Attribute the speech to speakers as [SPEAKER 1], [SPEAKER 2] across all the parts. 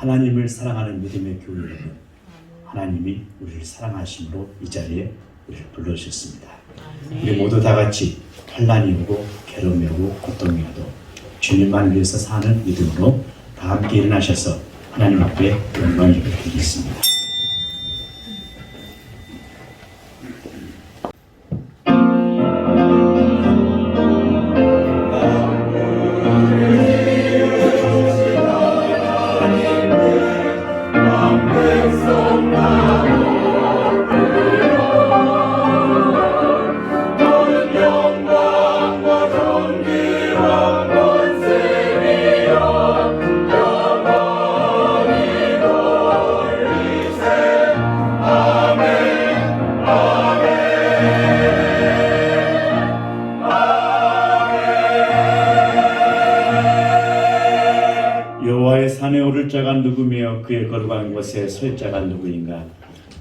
[SPEAKER 1] 하나님을 사랑하는 믿음의 교회 여러분, 하나님이 우리를 사랑하심으로 이 자리에 우리를 불러주셨습니다. 우리 모두 다 같이 환난이 오고 괴로움이 오고 고통이 오도 주님만 위해서 사는 믿음으로 다 함께 일어나셔서 하나님 앞에 영광 예배를 드리겠습니다. 산에 오를 자가 누구며 그의 걸어간 곳에 설 자가 누구인가?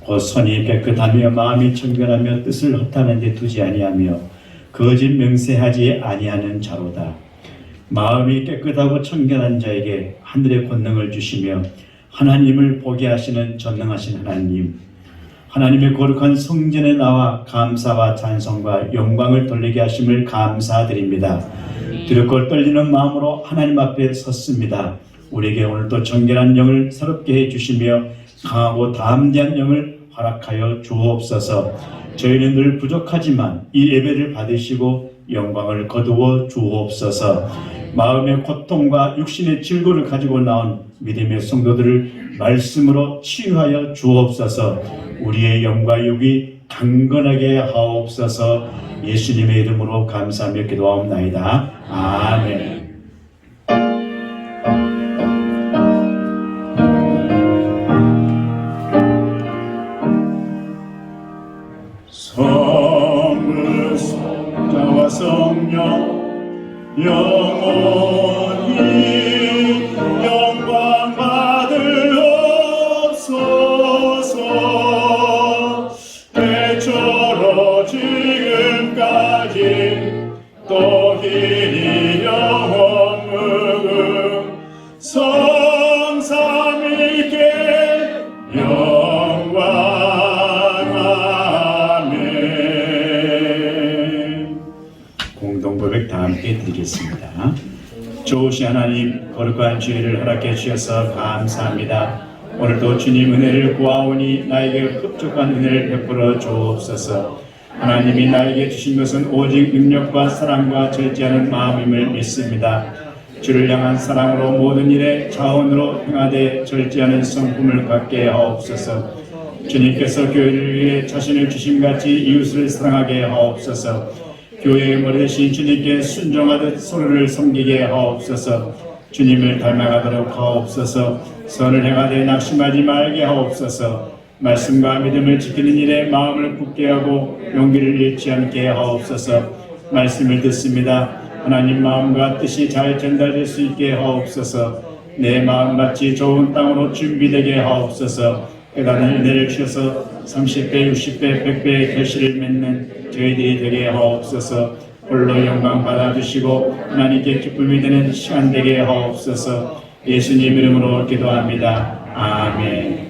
[SPEAKER 1] 곧 손이 깨끗하며 마음이 청결하며 뜻을 허탄한 데 두지 아니하며 거짓 명세하지 아니하는 자로다. 마음이 깨끗하고 청결한 자에게 하늘의 권능을 주시며 하나님을 보게 하시는 전능하신 하나님, 하나님의 거룩한 성전에 나와 감사와 찬송과 영광을 돌리게 하심을 감사드립니다. 두렵고 떨리는 마음으로 하나님 앞에 섰습니다. 우리에게 오늘도 정결한 영을 새롭게 해주시며 강하고 담대한 영을 허락하여 주옵소서. 저희는 늘 부족하지만 이 예배를 받으시고 영광을 거두어 주옵소서. 마음의 고통과 육신의 질고를 가지고 나온 믿음의 성도들을 말씀으로 치유하여 주옵소서. 우리의 영과 육이 강건하게 하옵소서. 예수님의 이름으로 감사하며 기도하옵나이다. 아멘. 성부 성자와 성령 영원히 영광 받으옵소서. 때처럼 지금까지 또 길이 영원 무궁 성삼위께 영광. 공동고백 다 함께 드리겠습니다. 좋으신 하나님, 거룩한 주의를 허락해 주셔서 감사합니다. 오늘도 주님 은혜를 구하오니 나에게 흡족한 은혜를 베풀어 주옵소서. 하나님이 나에게 주신 것은 오직 능력과 사랑과 절제하는 마음임을 믿습니다. 주를 향한 사랑으로 모든 일에 자원으로 행하되 절제하는 성품을 갖게 하옵소서. 주님께서 교회를 위해 자신을 주심같이 이웃을 사랑하게 하옵소서. 교회의 머리 대신 주님께 순종하듯 서로를 섬기게 하옵소서. 주님을 닮아가도록 하옵소서. 선을 행하되 낙심하지 말게 하옵소서. 말씀과 믿음을 지키는 일에 마음을 굳게 하고 용기를 잃지 않게 하옵소서. 말씀을 듣습니다. 하나님 마음과 뜻이 잘 전달될 수 있게 하옵소서. 내 마음같이 좋은 땅으로 준비되게 하옵소서. 깨닫는 은혜를 주셔서 30배, 60배, 100배의 결실을 맺는 저희들이 되게 하옵소서. 홀로 영광 받아주시고 하나님께 기쁨이 되는 시간 되게 하옵소서. 예수님 이름으로 기도합니다. 아멘.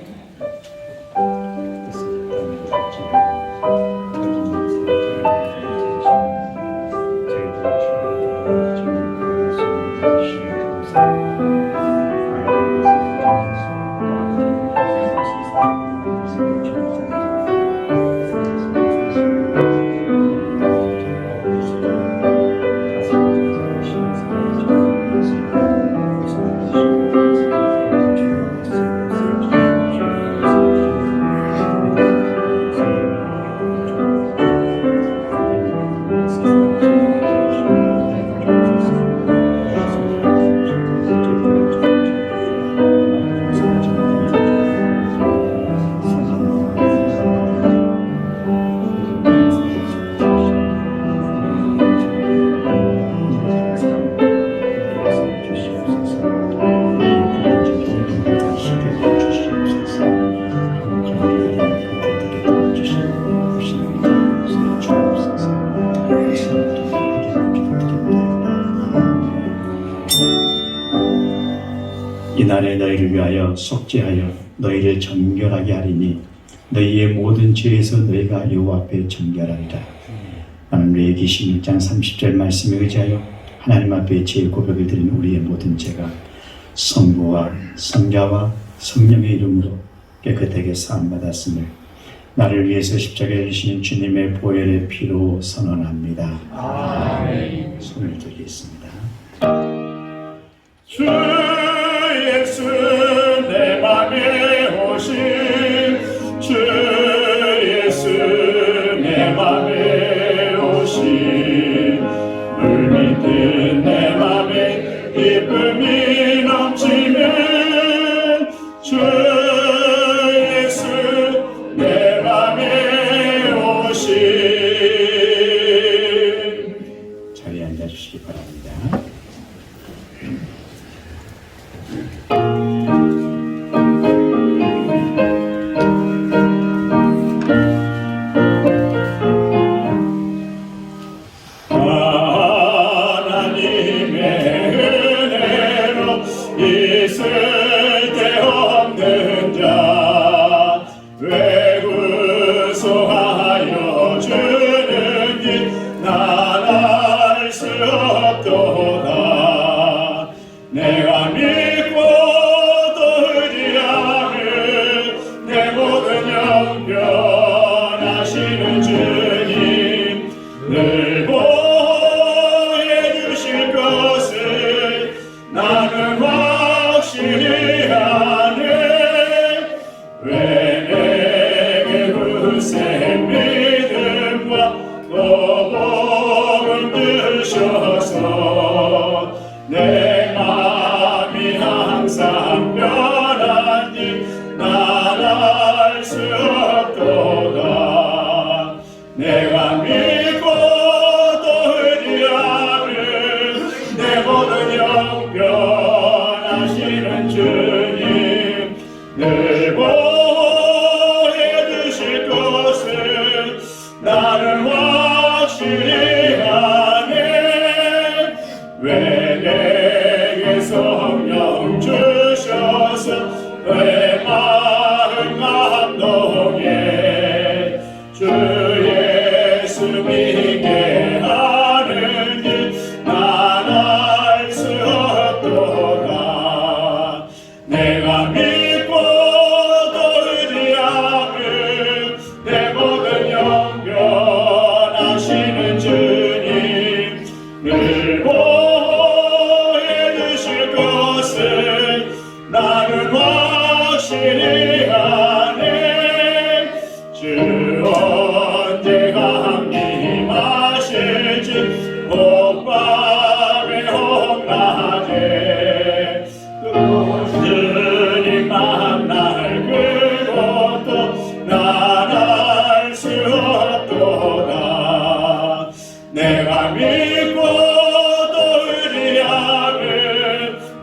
[SPEAKER 1] 하여 속죄하여 너희를 정결하게 하리니 너희의 모든 죄에서 너희가 여호와 앞에 정결하리라. 나는 레위기 16장 30절 말씀에 의지하여 하나님 앞에 제 고백을 드린 우리의 모든 죄가 성부와 성자와 성령의 이름으로 깨끗하게 사함받았음을 나를 위해서 십자가에 주신 주님의 보혈의 피로 선언합니다. 아멘. 손을 들겠습니다. 주 예수 내 맘에 오신 주 예수 내 맘에 오신 물 믿는 내 맘에 기쁨이 넘치는 주 예수 내 맘에 오신 자리에 앉아주시기 바랍니다. 있을 데 없는 자 외구소하여 주는 길 난 알 수 없도다. 내가 믿고 또 의지하는 내 모든 영변하시는 주님 늘 보호해 주실 것을 나는 확실히 아네. 왜 내게 굳센 믿음과 복음 주셔서 내 맘이 항상 변하니 난 알 수 없도다. 내가 믿고 또 의지하는 내 모든 영변하시는 주님 늘 보호해 주실 것을 나는 확실히 아네. 왜 내게 성령 주셔서 내 마음 감동해 주 예수 믿게 하는 길 난 알 수 없도다. 내가 믿고 또 의지하는 내 모든 영변하시는 주님 늘 보호해 주실 것을 나는 확실히 아네. 주 언제가 함께하실지 혹밤에 혹낮에 주님 만날 그것도 난 알 수 없도다. 내가 믿고 또 의지하는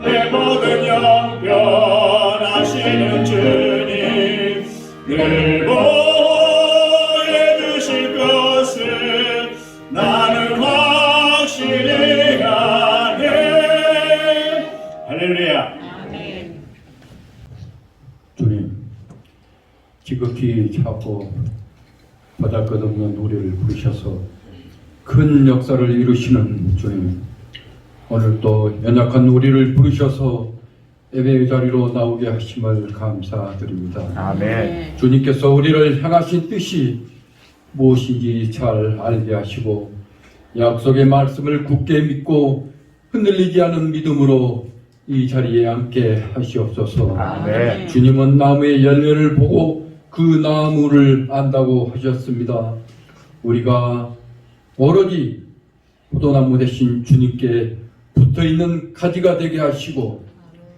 [SPEAKER 1] 내 모든 영변하시는 주님 늘 보호해 주실 것을 나는 확실히 아네. 할렐루야.
[SPEAKER 2] 주님, 지극히 작고 보잘것없는 우리를 부르셔서 큰 역사를 이루시는 주님, 오늘 또 연약한 우리를 부르셔서 예배의 자리로 나오게 하심을 감사드립니다.
[SPEAKER 3] 아멘.
[SPEAKER 2] 주님께서 우리를 향하신 뜻이 무엇인지 잘 알게 하시고 약속의 말씀을 굳게 믿고 흔들리지 않은 믿음으로 이 자리에 앉게 하시옵소서.
[SPEAKER 3] 아멘.
[SPEAKER 2] 주님은 나무의 열매를 보고 그 나무를 안다고 하셨습니다. 우리가 오로지 포도나무 대신 주님께 붙어있는 가지가 되게 하시고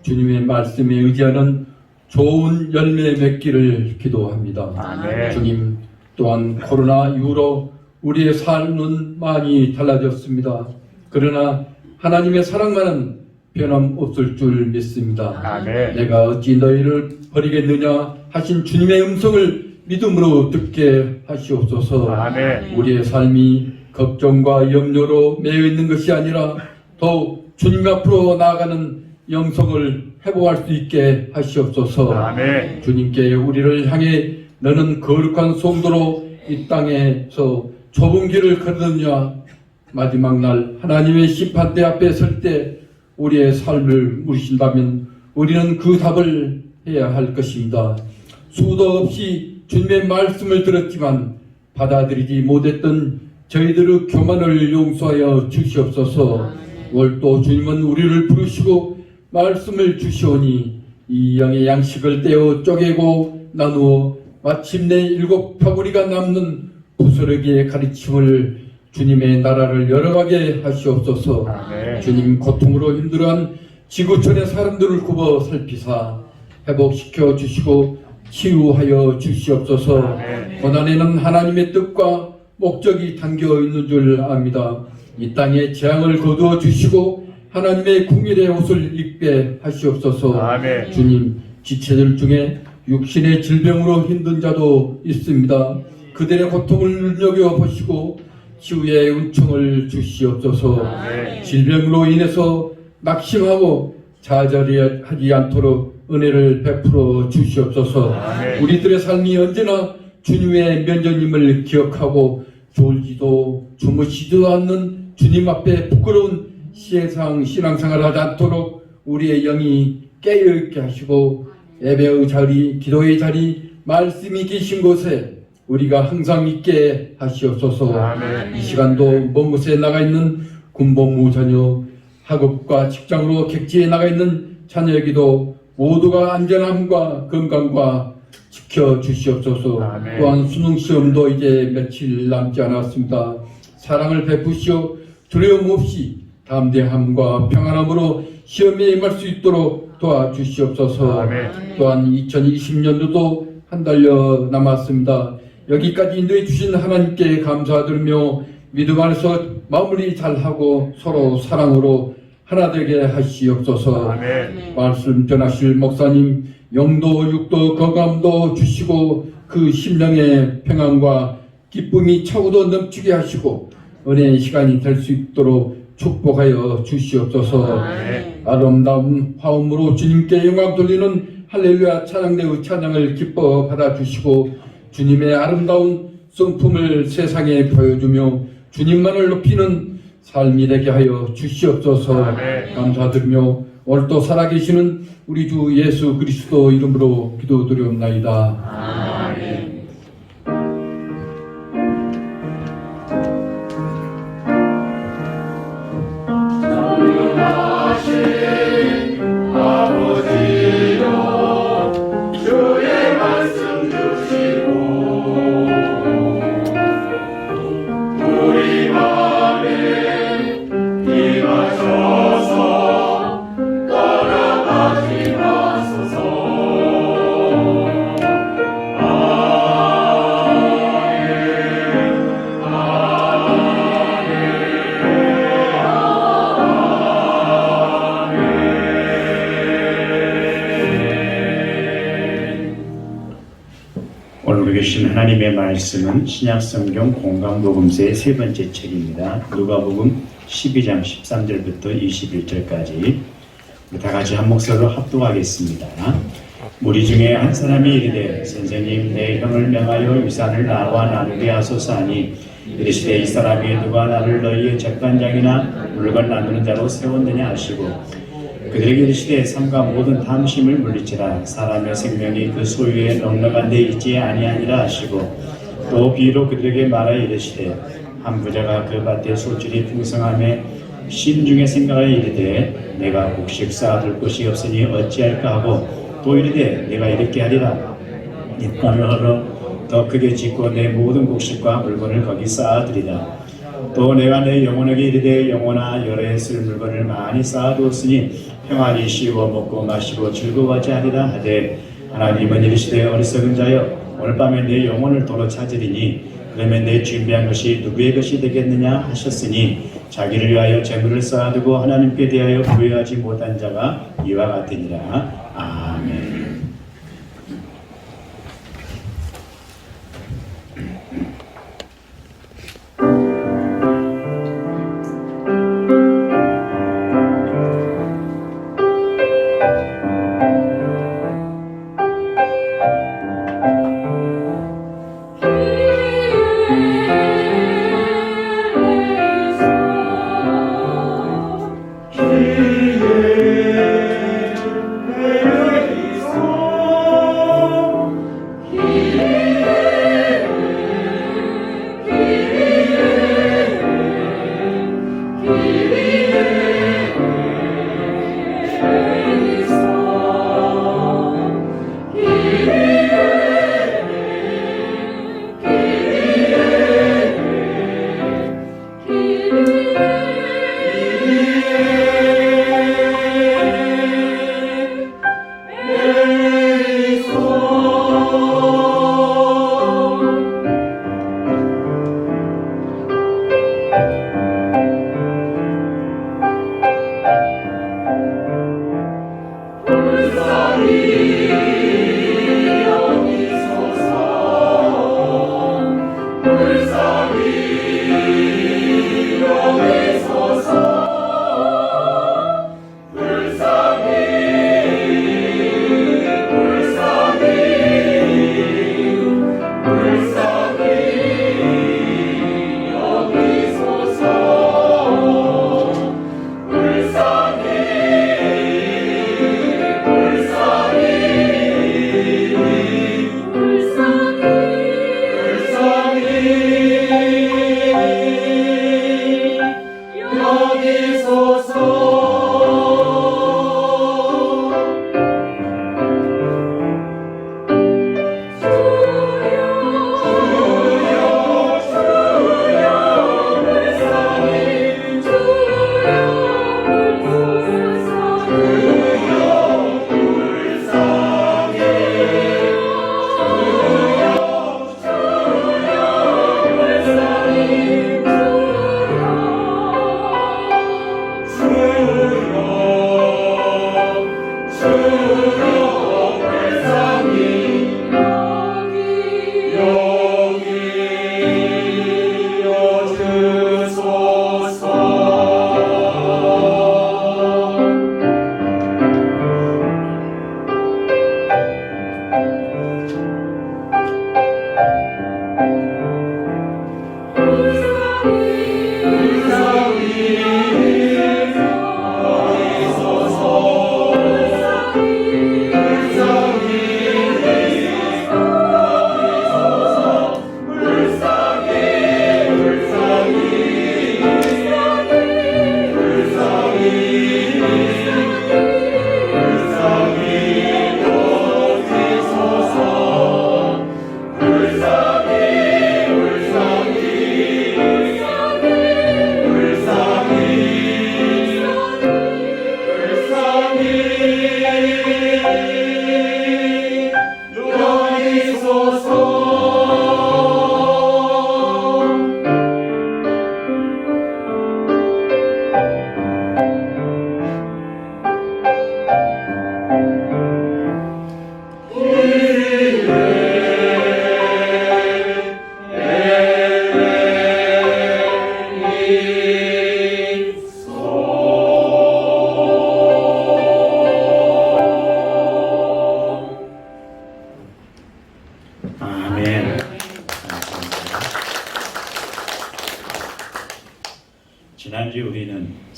[SPEAKER 2] 주님의 말씀에 의지하는 좋은 열매 맺기를 기도합니다.
[SPEAKER 3] 아멘.
[SPEAKER 2] 주님, 또한 코로나 이후로 우리의 삶은 많이 달라졌습니다. 그러나 하나님의 사랑만은 변함없을 줄 믿습니다.
[SPEAKER 3] 아멘.
[SPEAKER 2] 내가 어찌 너희를 버리겠느냐 하신 주님의 음성을 믿음으로 듣게 하시옵소서.
[SPEAKER 3] 아멘.
[SPEAKER 2] 우리의 삶이 걱정과 염려로 매여 있는 것이 아니라 더욱 주님 앞으로 나아가는 영성을 회복할 수 있게 하시옵소서.
[SPEAKER 1] 아멘.
[SPEAKER 2] 주님께 우리를 향해 너는 거룩한 성도로 이 땅에서 좁은 길을 걸으느냐 마지막 날 하나님의 심판대 앞에 설 때 우리의 삶을 물으신다면 우리는 그 답을 해야 할 것입니다. 수도 없이 주님의 말씀을 들었지만 받아들이지 못했던 저희들의 교만을 용서하여 주시옵소서. 오늘 또 주님은 우리를 부르시고 말씀을 주시오니 이 양의 양식을 떼어 쪼개고 나누어 마침내 7 파구리가 남는 부스러기의 가르침을 주님의 나라를 열어가게 하시옵소서.
[SPEAKER 1] 아멘.
[SPEAKER 2] 주님 고통으로 힘들어한 지구촌의 사람들을 굽어 살피사 회복시켜 주시고 치유하여 주시옵소서.
[SPEAKER 1] 아멘.
[SPEAKER 2] 고난에는 하나님의 뜻과 목적이 담겨 있는 줄 압니다. 이 땅에 재앙을 거두어 주시고 하나님의 궁일의 옷을 입게 하시옵소서.
[SPEAKER 1] 아멘.
[SPEAKER 2] 주님, 지체들 중에 육신의 질병으로 힘든 자도 있습니다. 그들의 고통을 눈여겨보시고 치유의 은총을 주시옵소서. 질병으로 인해서 낙심하고 좌절하지 않도록 은혜를 베풀어 주시옵소서. 우리들의 삶이 언제나 주님의 면전임을 기억하고 졸지도 주무시지도 않는 주님 앞에 부끄러운 세상 신앙생활을 하지 않도록 우리의 영이 깨어있게 하시고 예배의 자리, 기도의 자리, 말씀이 계신 곳에 우리가 항상 있게 하시옵소서.
[SPEAKER 1] 아멘.
[SPEAKER 2] 이 시간도 먼 곳에 나가 있는 군복무 자녀, 학업과 직장으로 객지에 나가 있는 자녀에게도 모두가 안전함과 건강과 지켜주시옵소서.
[SPEAKER 1] 아멘.
[SPEAKER 2] 또한 수능시험도 이제 며칠 남지 않았습니다. 사랑을 베푸시어 두려움 없이 담대함과 평안함으로 시험에 임할 수 있도록 도와주시옵소서.
[SPEAKER 1] 아멘.
[SPEAKER 2] 또한 2020년도도 한 달여 남았습니다. 여기까지 인도해 주신 하나님께 감사드리며 믿음 안에서 마무리 잘하고 서로 사랑으로 하나 되게 하시옵소서.
[SPEAKER 1] 아멘.
[SPEAKER 2] 말씀 전하실 목사님 영도 육도 건강도 주시고 그 심령의 평안과 기쁨이 차고도 넘치게 하시고 은혜의 시간이 될 수 있도록 축복하여 주시옵소서.
[SPEAKER 1] 아멘.
[SPEAKER 2] 아름다운 화음으로 주님께 영광 돌리는 할렐루야 찬양대의 찬양을 기뻐 받아주시고 주님의 아름다운 성품을 세상에 보여주며 주님만을 높이는 삶이 되게 하여 주시옵소서.
[SPEAKER 1] 아멘.
[SPEAKER 2] 감사드리며 오늘도 살아계시는 우리 주 예수 그리스도 이름으로 기도드리옵나이다.
[SPEAKER 1] 아멘. 오늘 계신 하나님의 말씀은 신약성경 공강복음서의 세 번째 책입니다. 누가복음 12장 13절부터 21절까지 다 같이 한 목소리로 합독하겠습니다. 무리 중에 한 사람이 이르되 선생님 내 형을 명하여 유산을 나와 나누게 하소서 하니 이르시되 이 사람이 누가 나를 너희의 재판장이나 물건 나누는 자로 세웠느냐 하시고 그들에게 이르시되 삼가 모든 탐심을 물리치라 사람의 생명이 그 소유에 넉넉한 데 있지 아니하니라 하시고 또 비로 그들에게 말하여 이르시되 한 부자가 그 밭에 소출이 풍성함에 심중에 생각하여 이르되 내가 곡식 쌓아둘 곳이 없으니 어찌할까 하고 또 이르되 내가 이렇게 하리라 입간을 헐어 더 크게 짓고 내 모든 곡식과 물건을 거기 쌓아두리라. 또 내가 내 영혼에게 이르되 영혼아 여러 해 쓸 물건을 많이 쌓아두었으니 평안히 쉬워 먹고 마시고 즐거워하지 하리라 하되 하나님은 이르시되 어리석은 자여 오늘 밤에 내 영혼을 도로 찾으리니 그러면 내 준비한 것이 누구의 것이 되겠느냐 하셨으니 자기를 위하여 재물을 쌓아두고 하나님께 대하여 부여하지 못한 자가 이와 같으니라. 아멘.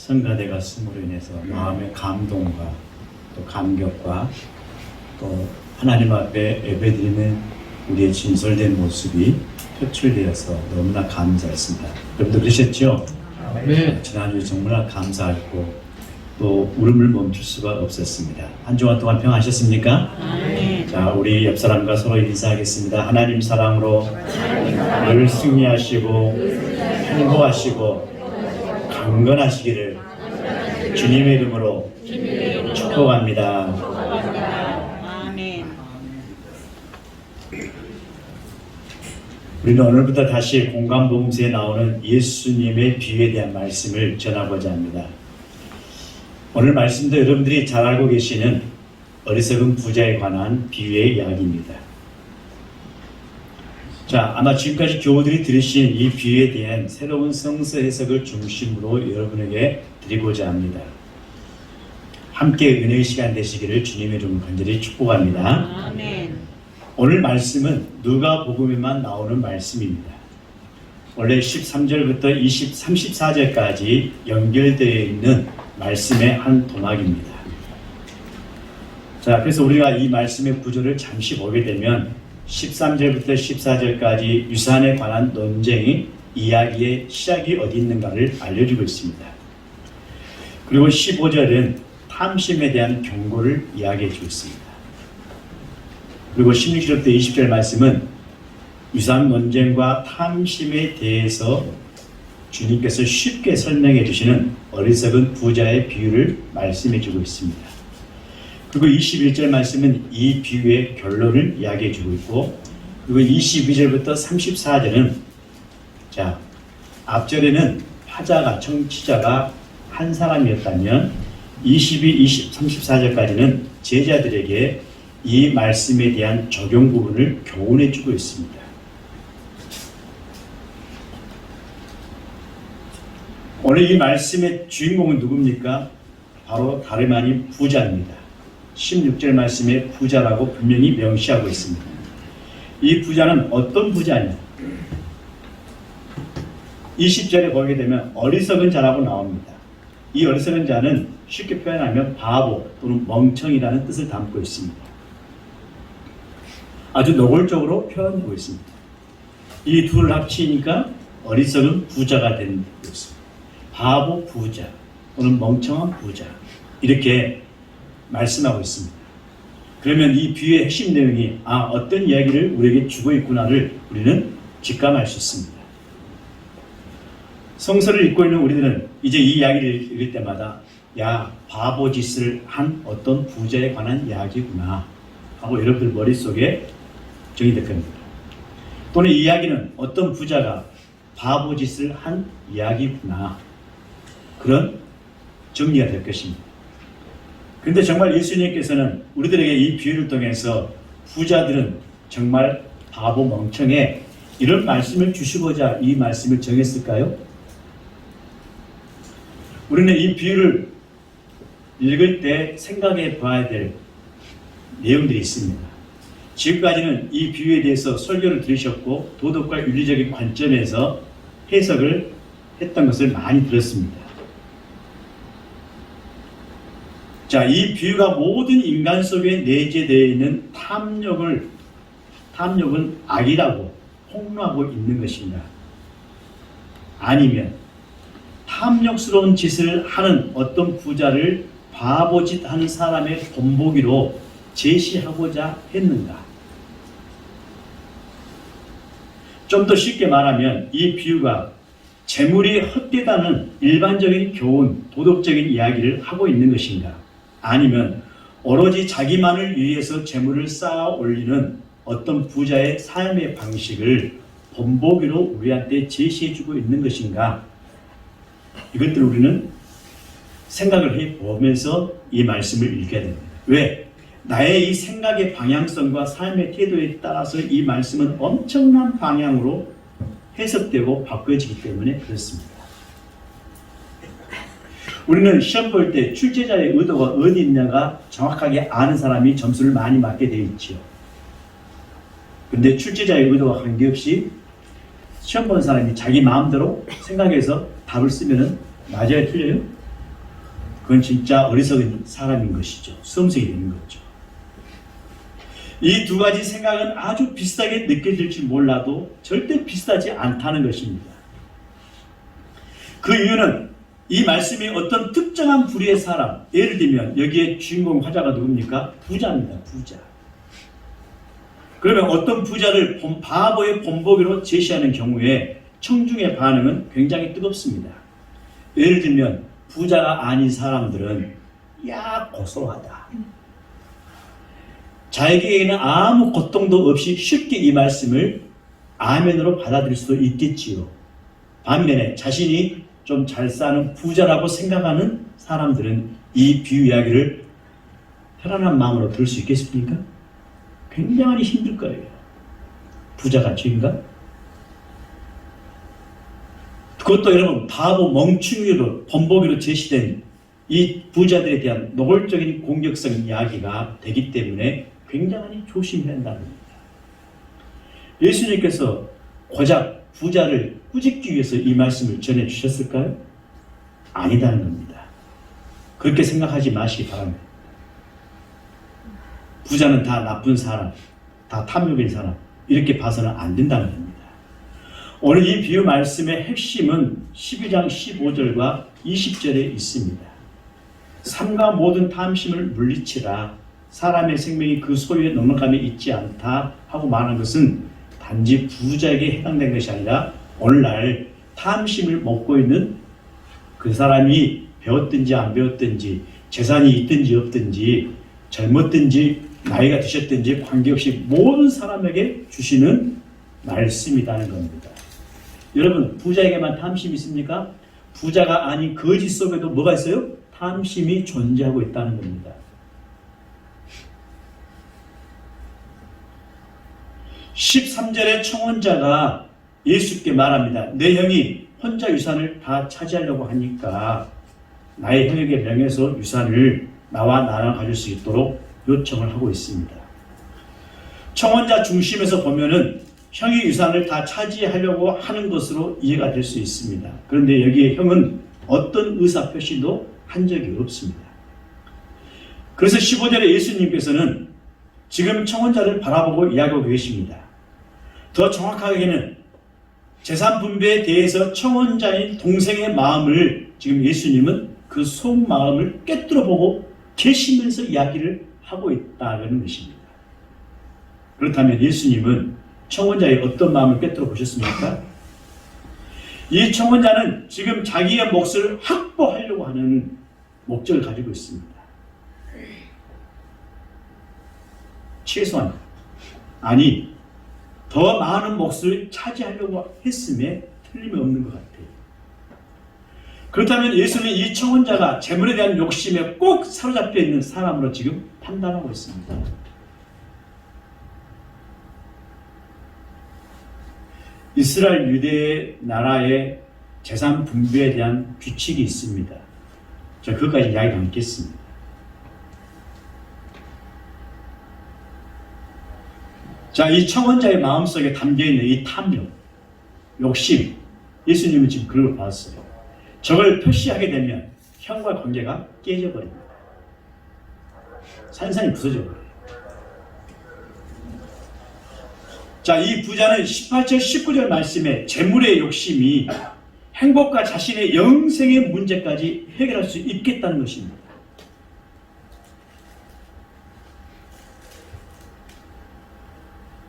[SPEAKER 1] 성가대가 숨으로 인해서 마음의 감동과 또 감격과 또 하나님 앞에 예배드리는 우리의 진솔된 모습이 표출되어서 너무나 감사했습니다. 여러분도 그러셨죠?
[SPEAKER 2] 네.
[SPEAKER 1] 지난주에 정말 감사했고 또 울음을 멈출 수가 없었습니다. 한 주간 동안 평안하셨습니까? 자, 우리 옆 사람과 서로 인사하겠습니다. 하나님 사랑으로 늘 승리하시고 행복하시고 강건하시기를 주님의 이름으로 축복합니다.
[SPEAKER 3] 아멘.
[SPEAKER 1] 우리는 오늘부터 다시 공감복음서에 나오는 예수님의 비유에 대한 말씀을 전하고자 합니다. 오늘 말씀도 여러분들이 잘 알고 계시는 어리석은 부자에 관한 비유의 이야기입니다. 자, 아마 지금까지 교우들이 들으신 이 비유에 대한 새로운 성서 해석을 중심으로 여러분에게 드리고자 합니다. 함께 은혜의 시간 되시기를 주님의 이름으로 간절히 축복합니다.
[SPEAKER 3] 아멘.
[SPEAKER 1] 오늘 말씀은 누가복음에만 나오는 말씀입니다. 원래 13절부터 34절까지 연결되어 있는 말씀의 한 도막입니다. 자, 그래서 우리가 이 말씀의 구조를 잠시 보게 되면 13절부터 14절까지 유산에 관한 논쟁이 이야기의 시작이 어디 있는가를 알려주고 있습니다. 그리고 15절은 탐심에 대한 경고를 이야기해 주고 있습니다. 그리고 16절부터 20절 말씀은 유산 논쟁과 탐심에 대해서 주님께서 쉽게 설명해 주시는 어리석은 부자의 비유를 말씀해 주고 있습니다. 그리고 21절 말씀은 이 비유의 결론을 이야기해 주고 있고, 그리고 22절부터 34절은 자, 앞절에는 화자가 청취자가 한 사람이었다면 22, 34절까지는 제자들에게 이 말씀에 대한 적용 부분을 교훈해 주고 있습니다. 오늘 이 말씀의 주인공은 누굽니까? 바로 다름 아닌 부자입니다. 16절 말씀에 부자라고 분명히 명시하고 있습니다. 이 부자는 어떤 부자냐? 20절에 보게 되면 어리석은 자라고 나옵니다. 이 어리석은 자는 쉽게 표현하면 바보 또는 멍청이라는 뜻을 담고 있습니다. 아주 노골적으로 표현하고 있습니다. 이 둘을 합치니까 어리석은 부자가 되는 것입니다. 바보 부자 또는 멍청한 부자, 이렇게 말씀하고 있습니다. 그러면 이 비유의 핵심 내용이 어떤 이야기를 우리에게 주고 있구나를 우리는 직감할 수 있습니다. 성서를 읽고 있는 우리들은 이제 이 이야기를 읽을 때마다 야, 바보 짓을 한 어떤 부자에 관한 이야기구나 하고 여러분들 머릿속에 정의될 겁니다. 또는 이 이야기는 어떤 부자가 바보 짓을 한 이야기구나, 그런 정리가 될 것입니다. 그런데 정말 예수님께서는 우리들에게 이 비유를 통해서 부자들은 정말 바보 멍청해, 이런 말씀을 주시고자 이 말씀을 정했을까요? 우리는 이 비유를 읽을 때 생각해 봐야 될 내용들이 있습니다. 지금까지는 이 비유에 대해서 설교를 들으셨고 도덕과 윤리적인 관점에서 해석을 했던 것을 많이 들었습니다. 자, 이 비유가 모든 인간 속에 내재되어 있는 탐욕은 악이라고 폭로하고 있는 것인가? 아니면 탐욕스러운 짓을 하는 어떤 부자를 바보짓 하는 사람의 본보기로 제시하고자 했는가? 좀 더 쉽게 말하면 이 비유가 재물이 헛되다는 일반적인 교훈, 도덕적인 이야기를 하고 있는 것인가? 아니면 오로지 자기만을 위해서 재물을 쌓아 올리는 어떤 부자의 삶의 방식을 본보기로 우리한테 제시해주고 있는 것인가? 이것들을 우리는 생각을 해보면서 이 말씀을 읽게 됩니다. 왜? 나의 이 생각의 방향성과 삶의 태도에 따라서 이 말씀은 엄청난 방향으로 해석되고 바꿔지기 때문에 그렇습니다. 우리는 시험 볼 때 출제자의 의도가 어디 있냐가 정확하게 아는 사람이 점수를 많이 맞게 되어 있지요. 근데 출제자의 의도와 관계없이 시험 본 사람이 자기 마음대로 생각해서 답을 쓰면은 맞아요, 틀려요? 그건 진짜 어리석은 사람인 것이죠. 수험생이 되는 거죠. 이 두 가지 생각은 아주 비슷하게 느껴질지 몰라도 절대 비슷하지 않다는 것입니다. 그 이유는 이 말씀이 어떤 특정한 부류의 사람, 예를 들면 여기에 주인공 화자가 누굽니까? 부자입니다. 부자. 그러면 어떤 부자를 바보의 본보기로 제시하는 경우에 청중의 반응은 굉장히 뜨겁습니다. 예를 들면 부자가 아닌 사람들은 야 고소하다. 자기에게는 아무 고통도 없이 쉽게 이 말씀을 아멘으로 받아들일 수도 있겠지요. 반면에 자신이 좀 잘 사는 부자라고 생각하는 사람들은 이 비유 이야기를 편안한 마음으로 들을 수 있겠습니까? 굉장히 힘들 거예요. 부자가 죄인가? 그것도 여러분 바보 멍충이로 본보기로 제시된 이 부자들에 대한 노골적인 공격성 이야기가 되기 때문에 굉장히 조심해야 한다는 겁니다. 예수님께서 고작 부자를 꾸짖기 위해서 이 말씀을 전해주셨을까요? 아니다는 겁니다. 그렇게 생각하지 마시기 바랍니다. 부자는 다 나쁜 사람, 다 탐욕인 사람 이렇게 봐서는 안 된다는 겁니다. 오늘 이 비유 말씀의 핵심은 12장 15절과 20절에 있습니다. 삼가 모든 탐심을 물리치라. 사람의 생명이 그 소유에 넉넉함이 있지 않다 하고 말하는 것은 단지 부자에게 해당된 것이 아니라 오늘날 탐심을 먹고 있는 그 사람이 배웠든지 안 배웠든지 재산이 있든지 없든지 젊었든지 나이가 드셨든지 관계없이 모든 사람에게 주시는 말씀이라는 겁니다. 여러분 부자에게만 탐심이 있습니까? 부자가 아닌 거지 속에도 뭐가 있어요? 탐심이 존재하고 있다는 겁니다. 13절의 청혼자가 예수께 말합니다. 내 형이 혼자 유산을 다 차지하려고 하니까 나의 형에게 명해서 유산을 나와 나랑 가질 수 있도록 요청을 하고 있습니다. 청혼자 중심에서 보면은 형이 유산을 다 차지하려고 하는 것으로 이해가 될 수 있습니다. 그런데 여기에 형은 어떤 의사표시도 한 적이 없습니다. 그래서 15절에 예수님께서는 지금 청혼자를 바라보고 이야기하고 계십니다. 더 정확하게는 재산 분배에 대해서 청혼자인 동생의 마음을 지금 예수님은 그 속마음을 꿰뚫어보고 계시면서 이야기를 하고 있다는 것입니다. 그렇다면 예수님은 청혼자의 어떤 마음을 꿰뚫어 보셨습니까? 이 청혼자는 지금 자기의 몫을 확보하려고 하는 목적을 가지고 있습니다. 최소한 아니 더 많은 몫을 차지하려고 했음에 틀림이 없는 것 같아요. 그렇다면 예수는 이 청혼자가 재물에 대한 욕심에 꼭 사로잡혀 있는 사람으로 지금 판단하고 있습니다. 이스라엘 유대 나라의 재산 분배에 대한 규칙이 있습니다. 제가 그것까지 이야기 않겠습니다. 자, 이 청혼자의 마음속에 담겨있는 이 탐욕, 욕심, 예수님은 지금 그걸 봤어요. 저걸 표시하게 되면 형과 관계가 깨져버립니다. 산산이 부서져버려요. 자, 이 부자는 18절, 19절 말씀에 재물의 욕심이 행복과 자신의 영생의 문제까지 해결할 수 있겠다는 것입니다.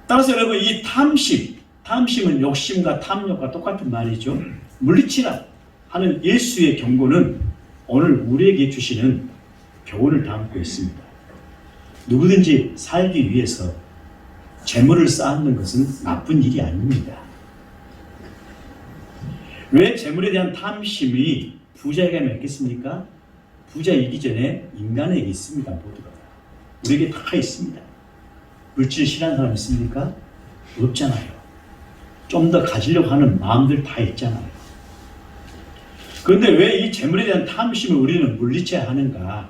[SPEAKER 1] 따라서 여러분 이 탐심은 욕심과 탐욕과 똑같은 말이죠. 물리치라 하는 예수의 경고는 오늘 우리에게 주시는 교훈을 담고 있습니다. 누구든지 살기 위해서 재물을 쌓는 것은 나쁜 일이 아닙니다. 왜 재물에 대한 탐심이 부자에게만 있겠습니까? 부자이기 전에 인간에게 있습니다. 모두가. 우리에게 다 있습니다. 물질 싫어하는 사람 있습니까? 없잖아요. 좀 더 가지려고 하는 마음들 다 있잖아요. 그런데 왜 이 재물에 대한 탐심을 우리는 물리쳐야 하는가?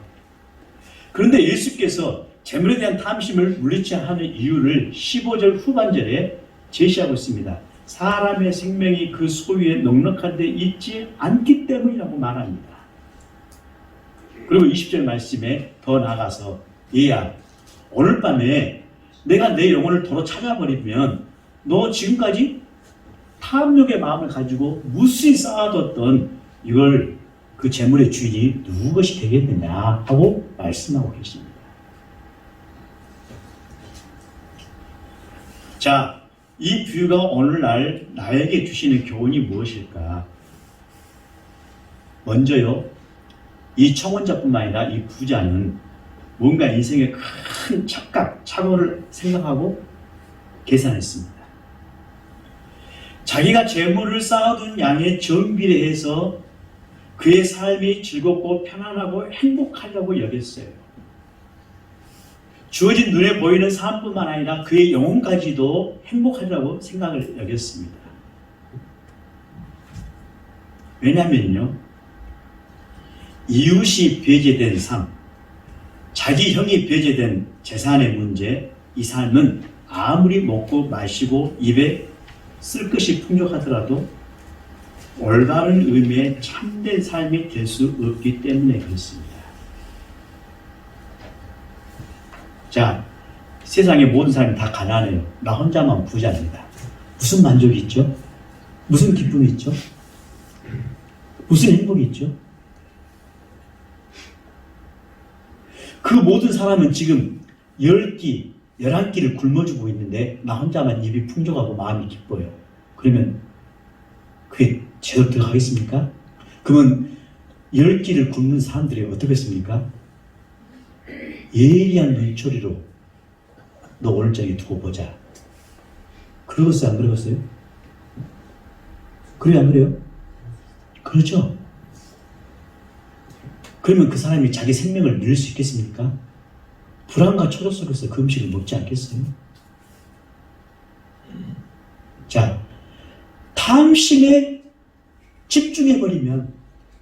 [SPEAKER 1] 그런데 예수께서 재물에 대한 탐심을 물리쳐야 하는 이유를 15절 후반절에 제시하고 있습니다. 사람의 생명이 그 소유에 넉넉한 데 있지 않기 때문이라고 말합니다. 그리고 20절 말씀에 더 나아가서 얘야 오늘 밤에 내가 내 영혼을 도로 찾아버리면 너 지금까지 탐욕의 마음을 가지고 무수히 쌓아뒀던 이걸 그 재물의 주인이 누구 것이 되겠느냐 하고 말씀하고 계십니다. 자, 이 비유가 오늘날 나에게 주시는 교훈이 무엇일까? 먼저요, 이 청혼자뿐만 아니라 이 부자는 뭔가 인생의 큰 착각, 착오를 생각하고 계산했습니다. 자기가 재물을 쌓아둔 양에 정비례해서 그의 삶이 즐겁고 편안하고 행복하려고 여겼어요. 주어진 눈에 보이는 삶뿐만 아니라 그의 영혼까지도 행복하려고 생각을 여겼습니다. 왜냐하면요, 이웃이 배제된 삶, 자기 형이 배제된 재산의 문제, 이 삶은 아무리 먹고 마시고 입에 쓸 것이 풍족하더라도 올바른 의미의 참된 삶이 될 수 없기 때문에 그렇습니다. 자, 세상의 모든 사람이 다 가난해요. 나 혼자만 부자입니다. 무슨 만족이 있죠? 무슨 기쁨이 있죠? 무슨 행복이 있죠? 그 모든 사람은 지금 10끼, 11끼를 굶어주고 있는데 나 혼자만 입이 풍족하고 마음이 기뻐요. 그러면 그게 제대로 들어가겠습니까? 그러면 10끼를 굶는 사람들이 어떻겠습니까? 예리한 눈초리로 너 오늘 저기 두고 보자. 그러겠어요? 안 그러겠어요? 그래요? 안 그래요? 그렇죠? 그러면 그 사람이 자기 생명을 누릴 수 있겠습니까? 불안과 초조 속에서 그 음식을 먹지 않겠어요? 자, 탐심에 집중해버리면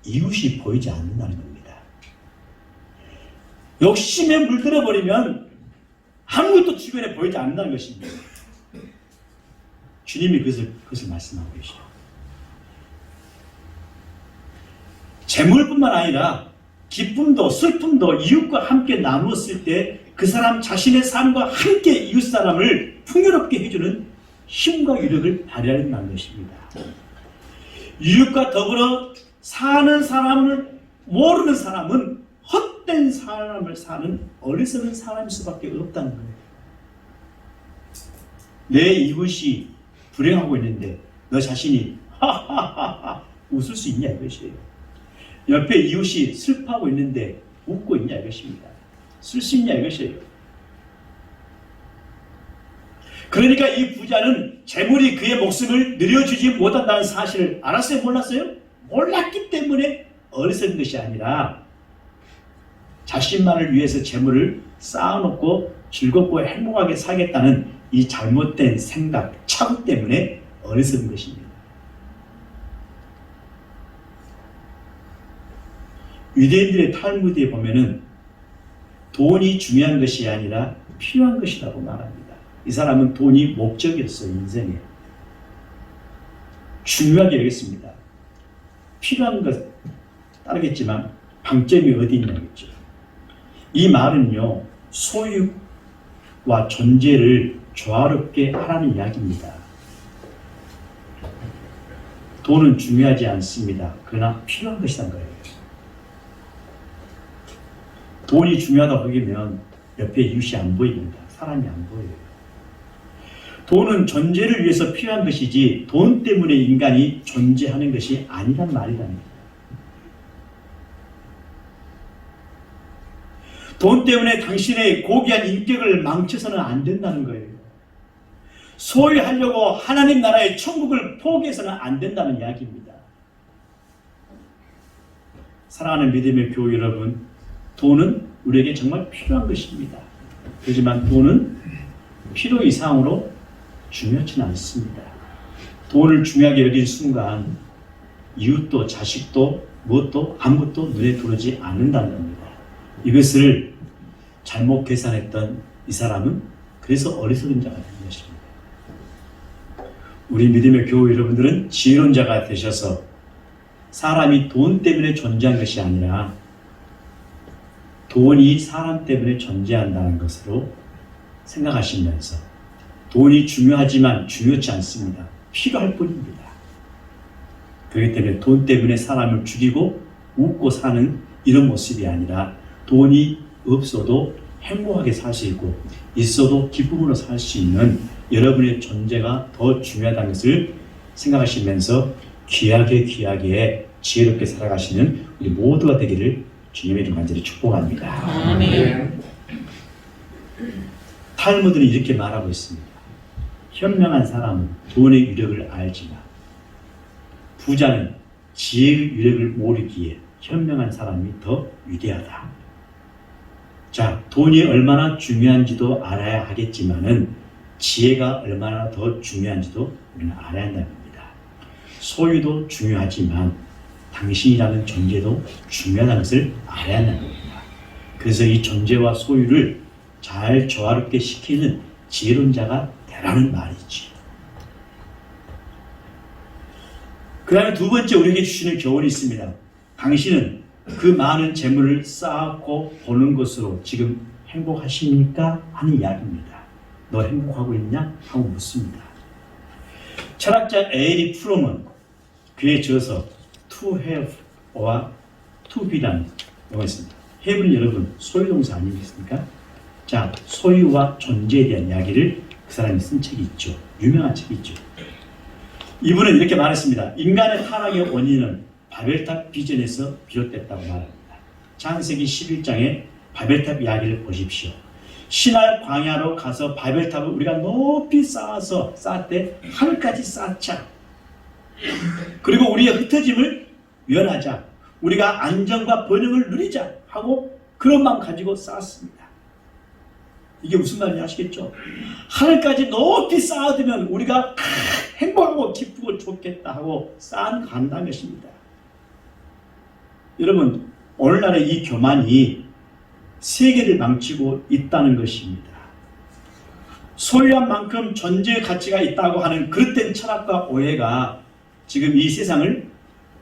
[SPEAKER 1] 이웃이 보이지 않는다는 겁니다. 욕심에 물들어버리면 아무것도 주변에 보이지 않는다는 것입니다. 주님이 그것을 말씀하고 계시죠. 재물뿐만 아니라 기쁨도 슬픔도 이웃과 함께 나누었을 때 그 사람 자신의 삶과 함께 이웃 사람을 풍요롭게 해주는 힘과 유력을 발휘한다는 것입니다. 이웃과 더불어 사는 사람을 모르는 사람은 헛된 삶을 사는 어리석은 사람일 수밖에 없다는 거예요. 내 이웃이 불행하고 있는데 너 자신이 하하하하 웃을 수 있냐 이것이에요. 옆에 이웃이 슬퍼하고 있는데 웃고 있냐 이것입니다. 쓸 수 있냐 이것이에요. 그러니까 이 부자는 재물이 그의 목숨을 늘려주지 못한다는 사실을 알았어요? 몰랐어요? 몰랐기 때문에 어리석은 것이 아니라 자신만을 위해서 재물을 쌓아놓고 즐겁고 행복하게 살겠다는 이 잘못된 생각, 착오 때문에 어리석은 것입니다. 유대인들의 탈무드에 보면은 돈이 중요한 것이 아니라 필요한 것이라고 말합니다. 이 사람은 돈이 목적이었어요, 인생에. 중요하게 여겼습니다. 필요한 것 따르겠지만 방점이 어디 있냐겠죠. 이 말은요, 소유와 존재를 조화롭게 하라는 이야기입니다. 돈은 중요하지 않습니다. 그러나 필요한 것이란 거예요. 돈이 중요하다고 하면 옆에 이웃이 안 보입니다. 사람이 안 보여요. 돈은 존재를 위해서 필요한 것이지 돈 때문에 인간이 존재하는 것이 아니란 말이랍니다. 돈 때문에 당신의 고귀한 인격을 망쳐서는 안 된다는 거예요. 소유하려고 하나님 나라의 천국을 포기해서는 안 된다는 이야기입니다. 사랑하는 믿음의 교우 여러분, 돈은 우리에게 정말 필요한 것입니다. 하지만 돈은 필요 이상으로 중요하지는 않습니다. 돈을 중요하게 여긴 순간 이웃도 자식도 무엇도 아무것도 눈에 들어오지 않는다는 겁니다. 이것을 잘못 계산했던 이 사람은 그래서 어리석은 자가 된 것입니다. 우리 믿음의 교우 여러분들은 지혜로운 자가 되셔서 사람이 돈 때문에 존재한 것이 아니라 돈이 사람 때문에 존재한다는 것으로 생각하시면서 돈이 중요하지만 중요치 않습니다. 필요할 뿐입니다. 그렇기 때문에 돈 때문에 사람을 죽이고 웃고 사는 이런 모습이 아니라 돈이 없어도 행복하게 살 수 있고 있어도 기쁨으로 살 수 있는 여러분의 존재가 더 중요하다는 것을 생각하시면서 귀하게 지혜롭게 살아가시는 우리 모두가 되기를 주님의 이름 간절히 축복합니다.
[SPEAKER 3] 아멘.
[SPEAKER 1] 탈무드는 이렇게 말하고 있습니다. 현명한 사람은 돈의 위력을 알지만 부자는 지혜의 위력을 모르기에 현명한 사람이 더 위대하다. 자, 돈이 얼마나 중요한지도 알아야 하겠지만은 지혜가 얼마나 더 중요한지도 우리는 알아야 한다는 겁니다. 소유도 중요하지만 당신이라는 존재도 중요하다는 것을 알아야 한다는 겁니다. 그래서 이 존재와 소유를 잘 조화롭게 시키는 지혜로운 자가 되라는 말이지. 그 다음에 두 번째 우리에게 주시는 교훈이 있습니다. 당신은 그 많은 재물을 쌓고 보는 것으로 지금 행복하십니까? 하는 이야기입니다. 너 행복하고 있냐? 하고 묻습니다. 철학자 에리 프롬은 그에 저어서 to have와 to be라는 용어가 있습니다. have는 여러분 소유동사 아니겠습니까? 자, 소유와 존재에 대한 이야기를 그 사람이 쓴 책이 있죠. 유명한 책이 있죠. 이분은 이렇게 말했습니다. 인간의 타락의 원인은 바벨탑 비전에서 비롯됐다고 말합니다. 창세기 11장의 바벨탑 이야기를 보십시오. 신할 광야로 가서 바벨탑을 우리가 높이 쌓았대 하늘까지 쌓자. 그리고 우리의 흩어짐을 면하자. 우리가 안정과 번영을 누리자 하고 그런 마음 가지고 쌓았습니다. 이게 무슨 말인지 아시겠죠? 하늘까지 높이 쌓아두면 우리가 행복하고 기쁘고 좋겠다 하고 쌓아간다는 것입니다. 여러분, 오늘날의 이 교만이 세계를 망치고 있다는 것입니다. 소유한 만큼 존재의 가치가 있다고 하는 그릇된 철학과 오해가 지금 이 세상을,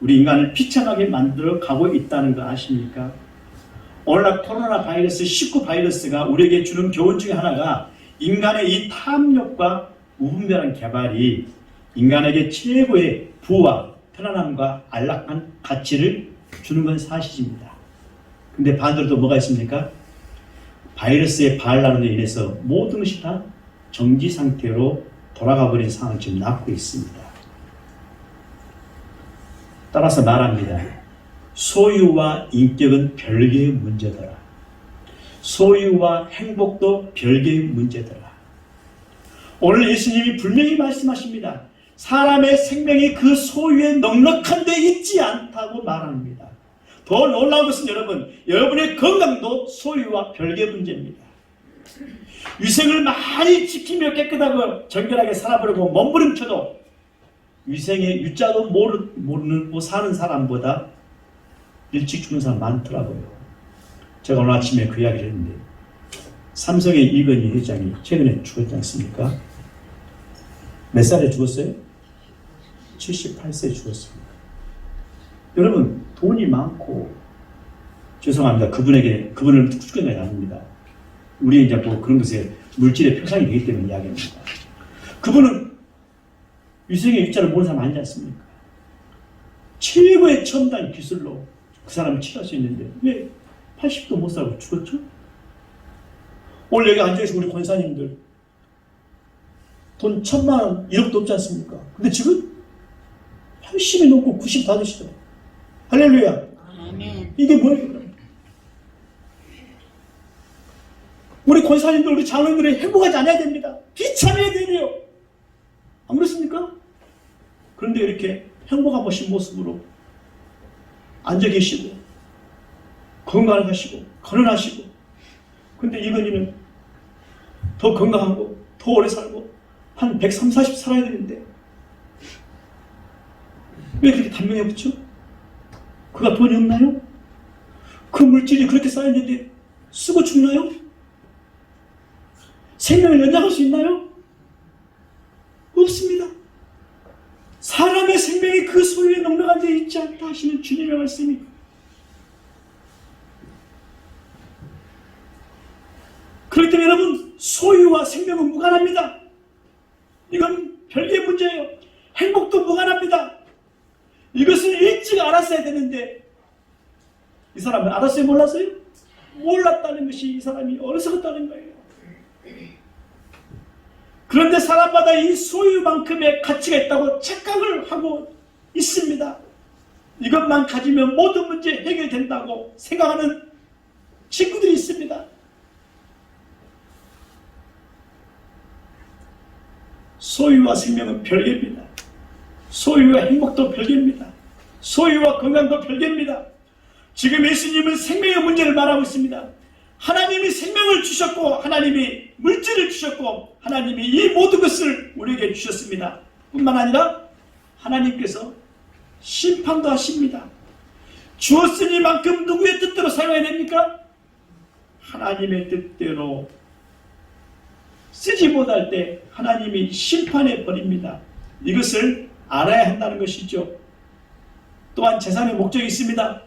[SPEAKER 1] 우리 인간을 비참하게 만들어 가고 있다는 거 아십니까? 오늘날 코로나 바이러스, 19 바이러스가 우리에게 주는 교훈 중에 하나가 인간의 이 탐욕과 무분별한 개발이 인간에게 최고의 부와 편안함과 안락한 가치를 주는 건 사실입니다. 근데 반대로 또 뭐가 있습니까? 바이러스의 반란으로 인해서 모든 것이 다 정지 상태로 돌아가 버린 상황을 지금 낳고 있습니다. 따라서 말합니다. 소유와 인격은 별개의 문제더라. 소유와 행복도 별개의 문제더라. 오늘 예수님이 분명히 말씀하십니다. 사람의 생명이 그 소유에 넉넉한 데 있지 않다고 말합니다. 더 놀라운 것은 여러분의 건강도 소유와 별개의 문제입니다. 위생을 많이 지키며 깨끗하고 정결하게 살아보려고 몸부림쳐도 위생의 유자도 모르고 사는 사람보다 일찍 죽는 사람 많더라고요. 제가 오늘 아침에 그 이야기를 했는데 삼성의 이건희 회장이 최근에 죽었지 않습니까? 몇 살에 죽었어요? 78세에 죽었습니다. 여러분, 돈이 많고, 죄송합니다. 그분을 축구하는 게 아닙니다. 우리 이제 뭐 그런 것에 물질의 표상이 되기 때문에 이야기합니다. 그분은 위생의 입자를 모르는 사람 아니지 않습니까? 최고의 첨단 기술로 그 사람을 치료할 수 있는데 왜 80도 못 살고 죽었죠? 오늘 여기 앉아계신 우리 권사님들 돈 1,000만 원, 1억도 없지 않습니까? 근데 지금 80이 넘고 90 다 되시죠? 할렐루야.
[SPEAKER 3] 아멘.
[SPEAKER 1] 이게 뭐예요? 우리 권사님들, 우리 장로님들이 행복하지 않아야 됩니다. 비참해야 돼요. 안 그렇습니까? 그런데 이렇게 행복하신 모습으로 앉아 계시고 건강하시고 건강하시고, 근데 이건희는 더 건강하고 더 오래 살고 한 130, 40 살아야 되는데 왜 그렇게 단명해 붙죠? 그가 돈이 없나요? 그 물질이 그렇게 쌓였는데 쓰고 죽나요? 생명을 연장할 수 있나요? 없습니다. 사람의 생명이 그 소유에 넉넉한 데 있지 않다 하시는 주님의 말씀이 그렇기 때문에 여러분, 소유와 생명은 무관합니다. 이건 별개의 문제예요. 행복도 무관합니다. 이것을 일찍 알았어야 되는데 이 사람은 알았어요? 몰랐어요? 몰랐다는 것이 이 사람이 어리석었다는 거예요. 그런데 사람마다 이 소유만큼의 가치가 있다고 착각을 하고 있습니다. 이것만 가지면 모든 문제 해결된다고 생각하는 친구들이 있습니다. 소유와 생명은 별개입니다. 소유와 행복도 별개입니다. 소유와 건강도 별개입니다. 지금 예수님은 생명의 문제를 말하고 있습니다. 하나님이 생명을 주셨고 하나님이 물질을 주셨고 하나님이 이 모든 것을 우리에게 주셨습니다. 뿐만 아니라 하나님께서 심판도 하십니다. 주었으니만큼 누구의 뜻대로 사용해야 됩니까? 하나님의 뜻대로 쓰지 못할 때 하나님이 심판해 버립니다. 이것을 알아야 한다는 것이죠. 또한 재산의 목적이 있습니다.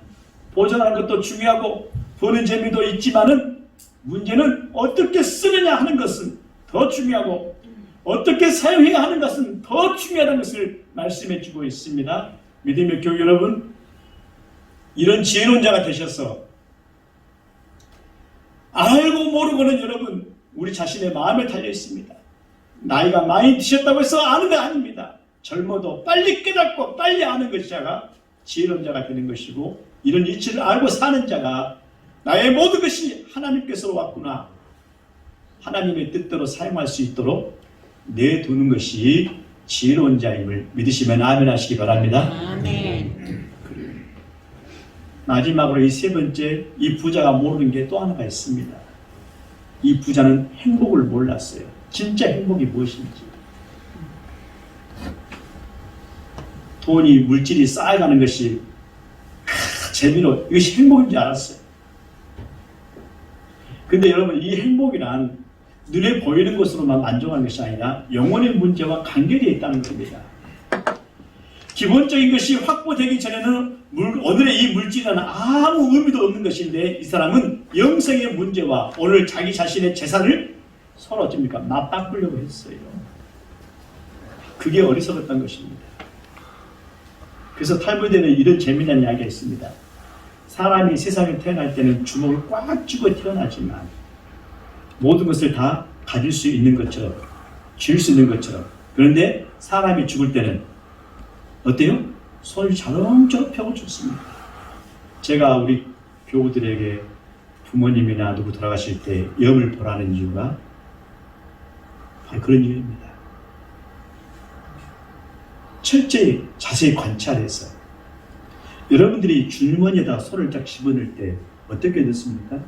[SPEAKER 1] 보존하는 것도 중요하고 보는 재미도 있지만은 문제는 어떻게 쓰느냐 하는 것은 더 중요하고 어떻게 사용해야 하는 것은 더 중요하다는 것을 말씀해 주고 있습니다. 믿음의 교회 여러분, 이런 지혜로운 자가 되셔서 알고 모르고는 여러분 우리 자신의 마음에 달려 있습니다. 나이가 많이 드셨다고 해서 아는 게 아닙니다. 젊어도 빨리 깨닫고 빨리 아는 것이 자가 지혜로운 자가 되는 것이고, 이런 이치를 알고 사는 자가 나의 모든 것이 하나님께서 왔구나, 하나님의 뜻대로 사용할 수 있도록 내두는 것이 지혜로운 자임을 믿으시면 아멘 하시기 바랍니다.
[SPEAKER 3] 아멘.
[SPEAKER 1] 마지막으로 이 세 번째, 이 부자가 모르는 게 또 하나가 있습니다. 이 부자는 행복을 몰랐어요. 진짜 행복이 무엇인지. 돈이, 물질이 쌓여가는 것이 재미로 이것이 행복인 줄 알았어요. 근데 여러분, 이 행복이란 눈에 보이는 것으로만 만족하는 것이 아니라 영혼의 문제와 관계되어 있다는 겁니다. 기본적인 것이 확보되기 전에는 오늘의 이 물질은 아무 의미도 없는 것인데, 이 사람은 영생의 문제와 오늘 자기 자신의 재산을 서로 어쩝니까? 맞바꾸려고 했어요. 그게 어리석었던 것입니다. 그래서 탈무드에는 이런 재미난 이야기가 있습니다. 사람이 세상에 태어날 때는 주먹을 꽉 쥐고 태어나지만 모든 것을 다 가질 수 있는 것처럼, 쥘 수 있는 것처럼, 그런데 사람이 죽을 때는 어때요? 손을 자렁자렁 펴고 죽습니다. 제가 우리 교우들에게 부모님이나 누구 돌아가실 때 염을 보라는 이유가 바로 그런 이유입니다. 철저히 자세히 관찰해서, 여러분들이 주머니에다 손을 딱 집어넣을 때 어떻게 넣습니까?